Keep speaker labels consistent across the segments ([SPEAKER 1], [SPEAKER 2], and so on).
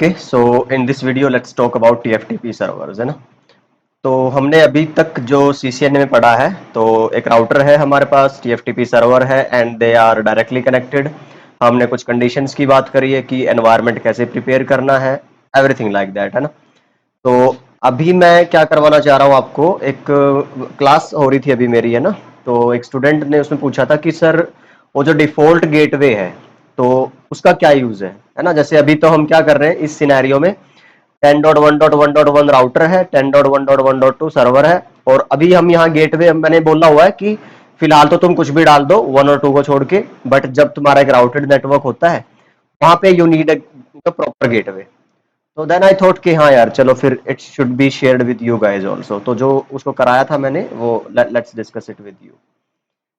[SPEAKER 1] Okay, so in this video let's talk about TFTP servers, है ना। तो हमने अभी तक जो सीसीएनए में पढ़ा है, तो एक राउटर है हमारे पास, टीएफटीपी सर्वर है and they are directly connected. हमने कुछ कंडीशंस की बात करी है कि एनवायरनमेंट कैसे प्रिपेयर करना है, एवरीथिंग लाइक दैट, है ना। तो अभी मैं क्या करवाना चाह रहा हूँ आपको, एक क्लास हो रही थी अभी मेरी, है ना। तो एक स्टूडेंट ने उसमें पूछा था कि सर वो जो डिफॉल्ट गेटवे है तो उसका क्या यूज है ना। जैसे अभी तो हम क्या कर रहे हैं इस सिनेरियो में, 10.1.1.1 राउटर है, 10.1.1.2 सर्वर है, और अभी हम यहाँ गेटवे मैंने बोला हुआ है कि फिलहाल तो तुम कुछ भी डाल दो 1 और 2 को छोड़ के, बट जब तुम्हारा एक राउटेड नेटवर्क होता है वहां पे यू नीड प्रॉपर गेटवे। तो देन आई थॉट कि हाँ यार चलो फिर it should be shared with you guys also. तो जो उसको कराया था मैंने वो let's discuss it with you.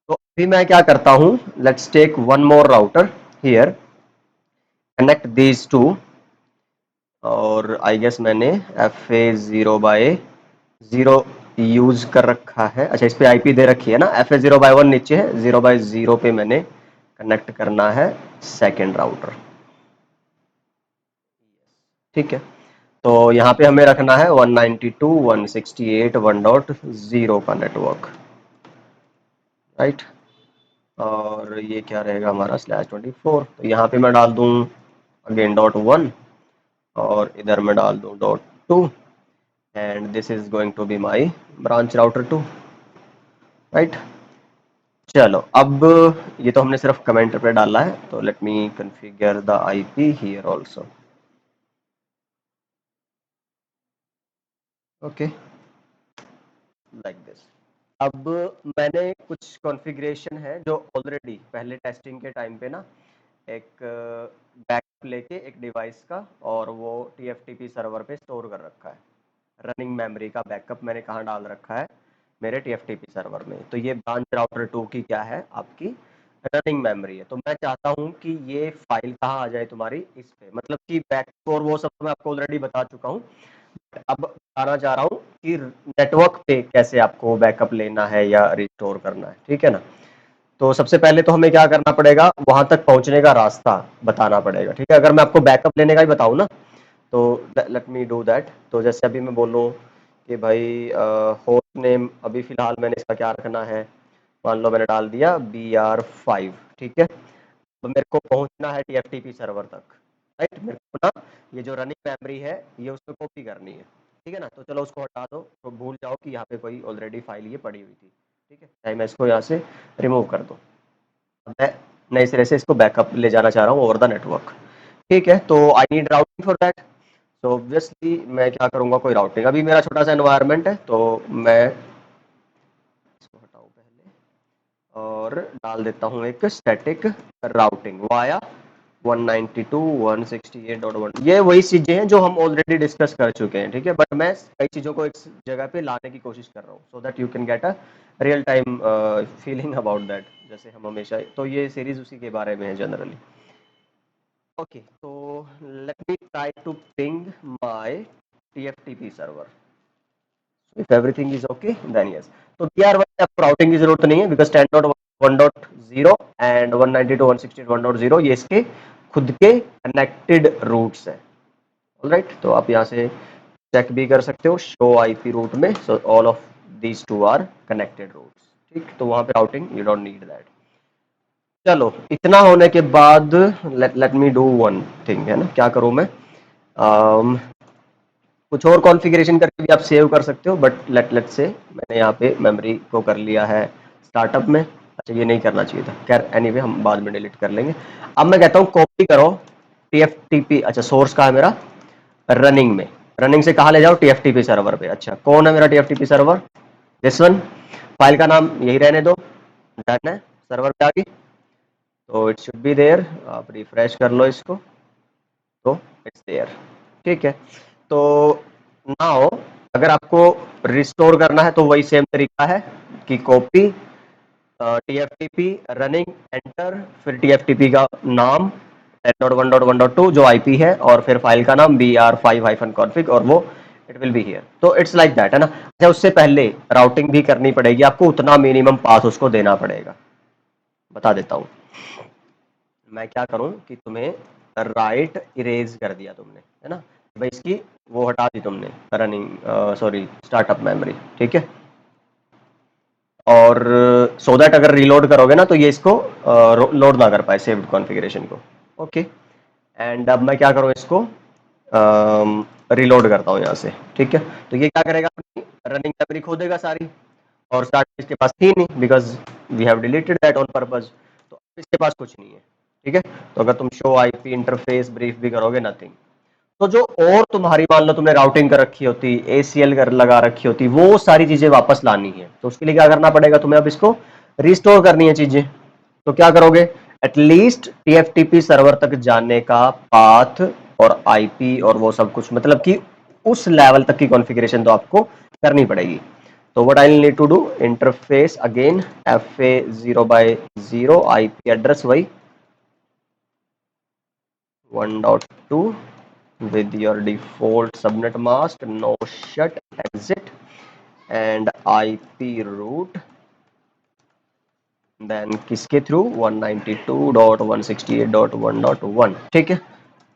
[SPEAKER 1] तो अभी मैं क्या करता हूँ, let's take one more router here, connect these two, और आई गेस मैंने FA0/0 यूज कर रखा है। अच्छा, इस पे आईपी दे रखी है ना, FA0/1 नीचे है, 0/0 पे मैंने कनेक्ट करना है सेकेंड राउटर। ठीक है, तो यहाँ पे हमें रखना है 192.168.1.0 का नेटवर्क, राइट। और ये क्या रहेगा हमारा /24। तो यहाँ पे मैं डाल दूँ अगेन .1, और इधर मैं डाल दूँ .2, and this is going to be my branch router 2, right. चलो अब ये तो हमने सिर्फ कमेंट पे डाला है, तो let me configure the IP here also. Okay, like this. अब मैंने कुछ कॉन्फ़िगरेशन है जो ऑलरेडी पहले टेस्टिंग के टाइम पे ना एक बैकअप लेके एक डिवाइस का, और वो टीएफटीपी सर्वर पे स्टोर कर रखा है। रनिंग मेमोरी का बैकअप मैंने कहाँ डाल रखा है, मेरे टीएफटीपी सर्वर में। तो ये ब्रांच राउटर 2 की क्या है, आपकी रनिंग मेमोरी है। तो मैं चाहता हूँ कि ये फाइल कहाँ आ जाए तुम्हारी, इस पे, मतलब कि बैकअप और वो सब मैं आपको ऑलरेडी बता चुका हूँ। अब बताना चाह रहा हूँ कि नेटवर्क पे कैसे आपको बैकअप लेना है या रिस्टोर करना है, ठीक है ना। तो सबसे पहले तो हमें क्या करना पड़ेगा, वहां तक पहुंचने का रास्ता बताना पड़ेगा, ठीक है। अगर मैं आपको बैकअप लेने का ही बताऊं ना, तो लेट मी डू दैट। तो जैसे अभी मैं बोलूँ कि भाई होस्ट नेम अभी फिलहाल मैंने इसका क्या रखना है, मान लो मैंने डाल दिया BR5, ठीक है। तो मेरे को पहुंचना है टीएफटीपी सर्वर तक, राइट। मेरे को ना ये जो रनिंग मेमोरी है ये उसमें कॉपी करनी है, ठीक है ना। तो चलो उसको हटा दो, तो भूल जाओ कि यहाँ पे कोई ऑलरेडी फाइल ये पड़ी हुई थी, ठीक है। चाहे मैं इसको यहाँ से रिमूव कर दूँ, मैं नए सिरे से इसको बैकअप ले जाना चाह रहा हूँ ओवर द नेटवर्क, ठीक है। तो I need routing for that. तो ऑब्वियसली मैं क्या करूँगा, कोई राउटिंग, अभी मेरा छोटा सा एनवायरनमेंट है, तो मैं इसको हटाऊँ पहले और डाल देता हूँ एक स्टैटिक राउटिंग वाया 192.168.1। ये वही चीजें हैं जो हम ऑलरेडी डिस्कस कर चुके हैं, ठीक है। बट मैं कई चीजों को एक जगह पे लाने की कोशिश कर रहा हूँ, so that you can get a real time feeling about that, जैसे हम हमेशा। तो ये सीरीज उसी के बारे में है जनरली। ओके, तो let me try to ping my TFTP server. If everything is okay then yes. तो TR1 आपको राउटिंग की जरूरत नहीं है, बिकॉज 10.1.0 एंड 192.168.1.0 ये इसके खुद के कनेक्टेड रूट्स है, ऑलराइट। तो आप यहाँ से चेक भी कर सकते हो, शो आईपी रूट में, so all of these two are connected routes, ठीक। तो वहां पे routing you don't need that. चलो इतना होने के बाद let me do one thing, है ना। क्या करूं मैं, कुछ और कॉन्फ़िगरेशन करके भी आप सेव कर सकते हो, बट लेट से मैंने यहाँ पे मेमोरी को कर लिया है स्टार्टअप में। अच्छा, ये नहीं करना चाहिए था, खैर एनीवे हम बाद में डिलीट कर लेंगे। अब मैं कहता हूँ कॉपी करो टीएफटीपी। अच्छा, सोर्स कहाँ है मेरा, रनिंग में। रनिंग से कहाँ ले जाओ, टीएफटीपी सर्वर पे। अच्छा, कौन है मेरा TFTP server, this one. File का नाम यही रहने दो, डन है। सर्वर पे आ गई, तो इट शुड बी देयर। आप रिफ्रेश कर लो इसको, तो इट्स देयर, ठीक है। तो नाउ अगर आपको रिस्टोर करना है तो वही सेम तरीका है कि कॉपी टीएफटीपी रनिंग एंटर, फिर टीएफटीपी का नाम 10.1.1.2 जो आईपी है, और फिर फाइल का नाम BR5-config, और वो इट विल बी हियर। तो इट्स लाइक दैट, है ना। अच्छा, उससे पहले राउटिंग भी करनी पड़ेगी आपको, उतना मिनिमम पास उसको देना पड़ेगा। बता देता हूँ मैं क्या करूँ कि तुम्हें राइट इरेज कर दिया तुमने, है ना, भाई इसकी वो हटा दी तुमने रनिंग, सॉरी स्टार्टअप मेमोरी, ठीक है। और सो दैट अगर रीलोड करोगे ना तो ये इसको लोड ना कर पाए सेव्ड कॉन्फ़िगरेशन को। ओके, एंड अब मैं क्या करूँ इसको रीलोड करता हूँ यहाँ से, ठीक है। तो ये क्या करेगा, अपनी रनिंग मेमोरी खो देगा सारी, और स्टार्ट इसके पास थी नहीं because we have deleted that on purpose, तो अब इसके पास कुछ नहीं है, ठीक है। तो अगर तुम शो आईपी इंटरफेस ब्रीफ भी करोगे, नथिंग। तो जो और तुम्हारी मान लो तुमने राउटिंग कर रखी होती, एसीएल कर लगा रखी होती, वो सारी चीजें वापस लानी है, तो उसके लिए क्या करना पड़ेगा तुम्हें, अब इसको रिस्टोर करनी है चीजें। तो क्या करोगे, एटलीस्ट टीएफटीपी सर्वर तक जाने का पाथ और आईपी और वो सब कुछ, मतलब कि उस लेवल तक की कॉन्फ़िगरेशन तो आपको करनी पड़ेगी। तो what I need to do, interface again F A 0/0 IP address वही 1.2 with your default subnet mask, no shut exit and IP route, then किसके थ्रू 192.168.1.1, ठीक है।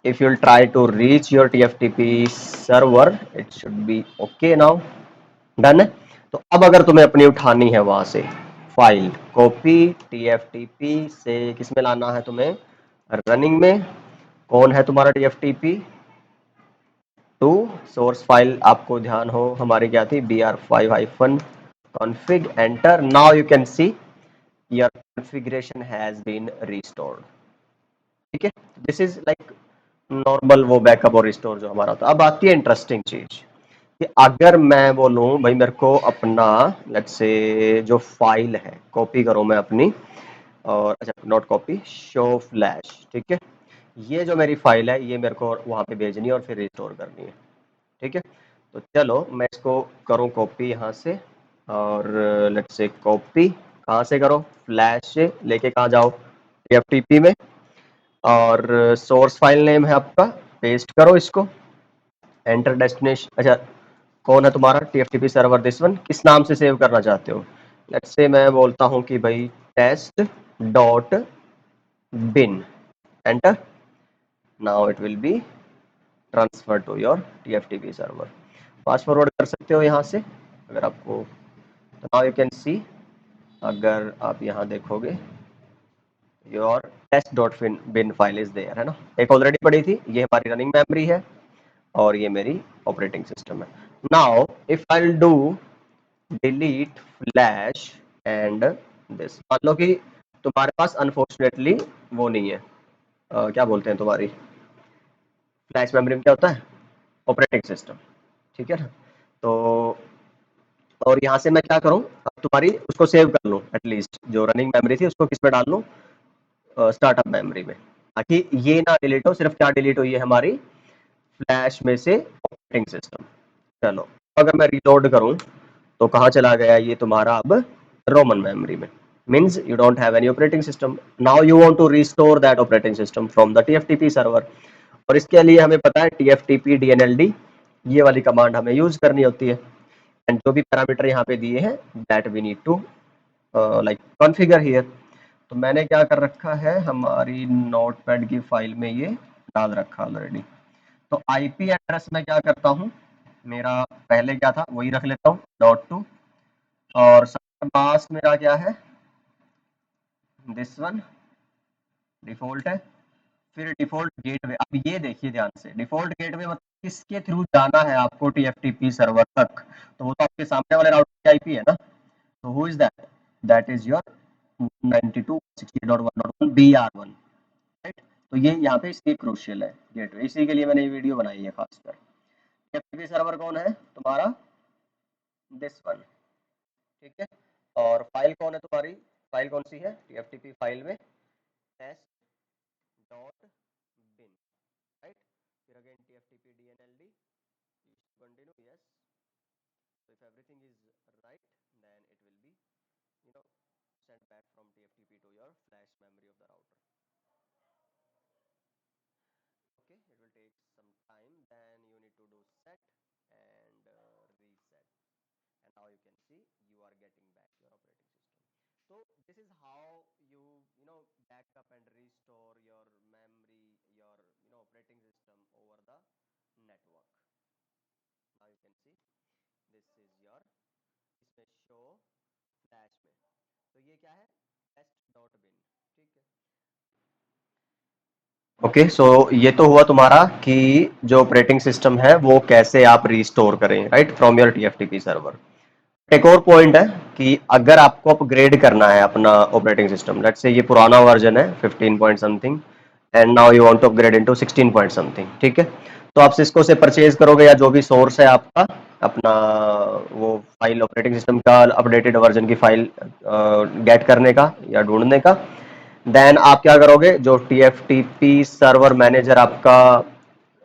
[SPEAKER 1] if you'll try to reach your TFTP server it should be okay now, done है। तो अब अगर तुम्हें अपनी उठानी है वहां से फाइल कॉपी TFTP से किसमें लाना है तुम्हें, रनिंग में। कौन है तुम्हारा TFTP, टू सोर्स फाइल आपको ध्यान हो हमारी क्या थी, br5 config enter, now you can see your configuration has been restored, ठीक है। दिस इज लाइक नॉर्मल वो बैकअप और रिस्टोर जो हमारा था। अब आती है इंटरेस्टिंग चीज कि अगर मैं बोलूं भाई मेरे को अपना लेट्स से जो फाइल है कॉपी करो मैं अपनी, और अच्छा नॉट कॉपी, शो फ्लैश, ठीक है। ये जो मेरी फाइल है ये मेरे को वहां पे भेजनी है और फिर रिस्टोर करनी है, ठीक है। तो चलो मैं इसको करूँ कॉपी यहाँ से, और लेट्स से कॉपी कहाँ से करो, फ्लैश से लेके कहाँ जाओ, एफटीपी में, और सोर्स फाइल नेम है आपका, पेस्ट करो इसको, एंटर डेस्टिनेशन, अच्छा कौन है तुम्हारा टीएफटीपी सर्वर, दिस वन, किस नाम से सेव करना चाहते हो, लेट्स से मैं बोलता हूँ कि भाई test dot bin, enter, now it will be transfer to your TFTP server. Fast forward कर सकते हो यहाँ से अगर आपको, तो नाउ यू कैन सी, अगर आप यहाँ देखोगे your test dot bin file is there, है ना, एक ऑलरेडी पड़ी थी, ये हमारी रनिंग मेमोरी है और ये मेरी ऑपरेटिंग सिस्टम है। Now if I will do delete flash and this, मान लो कि तुम्हारे पास अनफॉर्चुनेटली वो नहीं है, क्या बोलते हैं तुम्हारी फ्लैश मेमोरी में क्या होता है, ऑपरेटिंग सिस्टम, ठीक है ना। तो और यहाँ से मैं क्या करूँ, अब तुम्हारी उसको सेव कर लूँ, एटलीस्ट जो रनिंग मेमोरी थी उसको किस में डाल लूँ, स्टार्टअप मेमोरी में, ताकि ये ना डिलीट हो, सिर्फ क्या डिलीट हुई है हमारी फ्लैश में से ऑपरेटिंग सिस्टम। चलो अगर मैं रिलोड करूँ तो कहाँ चला गया ये तुम्हारा अब रोमन मेमोरी में, means you don't have any operating system, now you want to restore that operating system from the TFTP server, और इसके लिए हमें पता है TFTP DNLD ये वाली कमांड हमें यूज करनी होती है, एंड जो भी पैरामीटर यहाँ पे दिए हैं that we need to like configure here. तो मैंने क्या कर रखा है, हमारी नोटपैड की फाइल में ये डाल रखा ऑलरेडी। तो आईपी एड्रेस में क्या करता हूँ, मेरा पहले क्या था वही रख लेता हूँ .2, और मास्क मेरा क्या है, दिस वन डिफॉल्ट है। फिर डिफॉल्ट गेटवे, अब ये देखिए ध्यान से, डिफॉल्ट गेटवे मतलब किसके थ्रू जाना है आपको टीएफटीपी सर्वर तक, तो वो तो आपके सामने वाले राउटर की आईपी है ना। तो who is that, that is your 192.168.1.1 BR1, right. तो ये यहाँ पे इसके क्रूशियल है गेटवे, इसी के लिए मैंने ये वीडियो बनाई है खासकर। टीएफटीपी सर्वर कौन है तुम्हारा, दिस वन, ठीक है। और फाइल कौन है तुम्हारी, फाइल कौन सी है टीएफटीपी फाइल में, टेस्ट डॉट बिन, राइट। फिर again TFTP DNLD, continue, yes. So if everything is right, then it will be, you know, sent back from TFTP to your flash memory of the router. Okay, it will take some time. Then you need to do set and reset. And now you can see you are getting back your operating system. So this is how you know back up and restore your memory, your operating system over the network. Now you can see this is your, इसमें show flash में, तो ये क्या है, test dot bin, ठीक है। Okay so ये तो हुआ तुम्हारा कि जो ऑपरेटिंग सिस्टम है वो कैसे आप रिस्टोर करें, right, from your TFTP server. एक और पॉइंट है कि अगर आपको अपग्रेड करना है अपना ऑपरेटिंग सिस्टम, लेट्स से ये पुराना वर्जन है 15 point something and now you want to upgrade into 16 point something, ठीक है, तो आप सिस्को से परचेज करोगे या जो भी सोर्स है आपका अपना वो फाइल ऑपरेटिंग सिस्टम का अपडेटेड वर्जन की फाइल गेट करने का या ढूंढने का। देन आप क्या करोगे, जो टीएफटीपी सर्वर मैनेजर आपका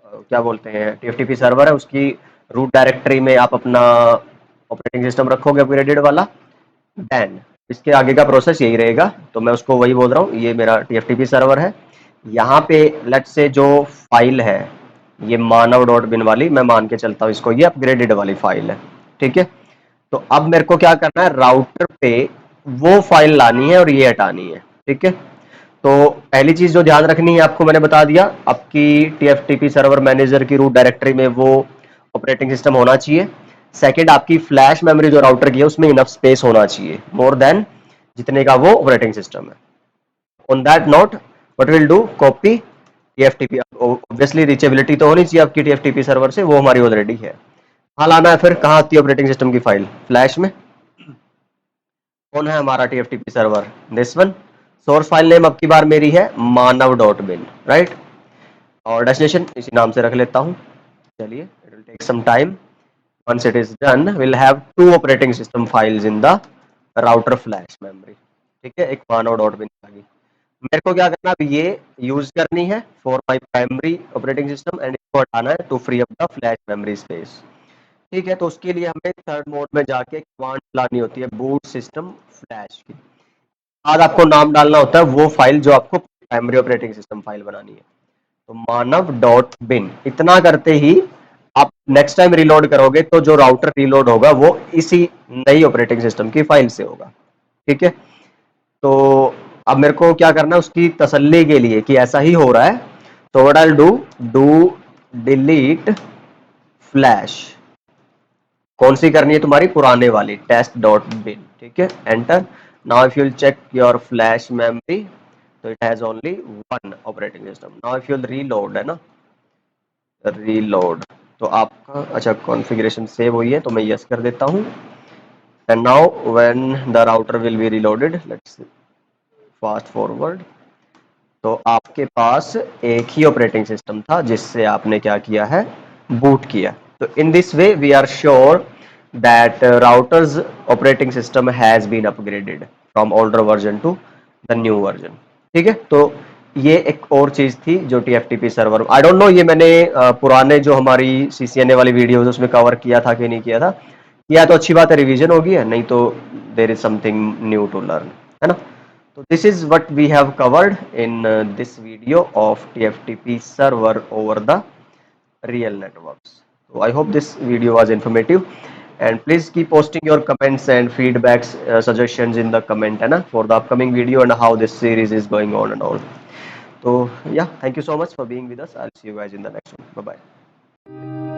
[SPEAKER 1] क्या बोलते हैं टीएफटीपी सर्वर है उसकी रूट डायरेक्टरी में आप अपना ऑपरेटिंग सिस्टम रखोगे अपग्रेडेड वाला। देन इसके आगे का प्रोसेस यही रहेगा, तो मैं उसको वही बोल रहा हूँ, ये मेरा टीएफटीपी सर्वर है, यहाँ पे लेट से जो फाइल है ये मानव डॉट बिन वाली, मैं मान के चलता हूँ इसको ये अपग्रेडेड वाली फाइल है, ठीक है। तो अब मेरे को क्या करना है, राउटर पे वो फाइल लानी है और ये हटानी है, ठीक है। तो पहली चीज जो ध्यान रखनी है आपको मैंने बता दिया, आपकी टीएफटीपी सर्वर मैनेजर की रूट डायरेक्टरी में वो ऑपरेटिंग सिस्टम होना चाहिए। सेकंड, आपकी फ्लैश मेमोरी जो राउटर की है उसमें इनफ स्पेस होना चाहिए, मोर देन जितने का वो ऑपरेटिंग सिस्टम है। On that note what will do, copy TFTP, obviously reachability तो होनी चाहिए आपकी टीएफटीपी सर्वर से, वो हमारी ऑलरेडी है। कहाँ लाना है फिर, कहाँ आती है ऑपरेटिंग सिस्टम की फाइल, फ्लैश में। कौन है हमारा TFTP server, this one. Source file name अब की बार मेरी है मानव डॉट बिन, राइट, और डेस्टिनेशन इसी नाम से रख लेता हूँ। चलिए, it will take some time, once it is done we'll have two operating system files in the router flash memory, ठीक है, एक मानव डॉट बिन आ गई। मेरे को क्या करना है, अब ये यूज करनी है for my primary operating system and इसको हटाना है to free up the flash memory space, ठीक है। तो उसके लिए हमें थर्ड मोड में जाके कमांड लानी होती है बूट सिस्टम फ्लैश की, बाद आपको नाम डालना होता है वो फाइल जो आपको प्राइमरी ऑपरेटिंग सिस्टम फाइल बनानी है, तो मानव डॉट बिन, इतना करते ही आप नेक्स्ट टाइम रिलोड करोगे तो जो राउटर रिलोड होगा वो इसी नई ऑपरेटिंग सिस्टम की फाइल से होगा, ठीक है। तो अब मेरे को क्या करना है उसकी तसल्ली के लिए कि ऐसा ही हो रहा है, तो what I do, do delete flash, कौन सी करनी है तुम्हारी, पुराने वाली टेस्ट डॉट बिन, ठीक है, enter. Now if you will check your flash memory तो it has only one operating system. Now if you will reload, है ना, रीलोड, तो आपका अच्छा कॉन्फ़िगरेशन सेव हुई है तो मैं यस कर देता हूँ। And now when the router will be reloaded, let's fast forward, तो आपके पास एक ही ऑपरेटिंग सिस्टम था जिससे आपने क्या किया है, बूट किया। तो in this way we are sure that router's operating system has been upgraded from older version to the new version, ठीक है। तो ये एक और चीज थी जो TFTP server, I don't know ये मैंने पुराने जो हमारी सीसीएनए वाली वीडियोस उसमें कवर किया था कि नहीं किया था, किया तो अच्छी बात है, रिवीजन होगी है, नहीं तो there is something new to learn, है ना। So this is what we have covered in this video of TFTP server over the real networks. So I hope this video was informative, and please keep posting your comments and feedbacks, suggestions in the comment, है ना, for the upcoming video and how this series is going on and all. So yeah, thank you so much for being with us. I'll see you guys in the next one. Bye bye.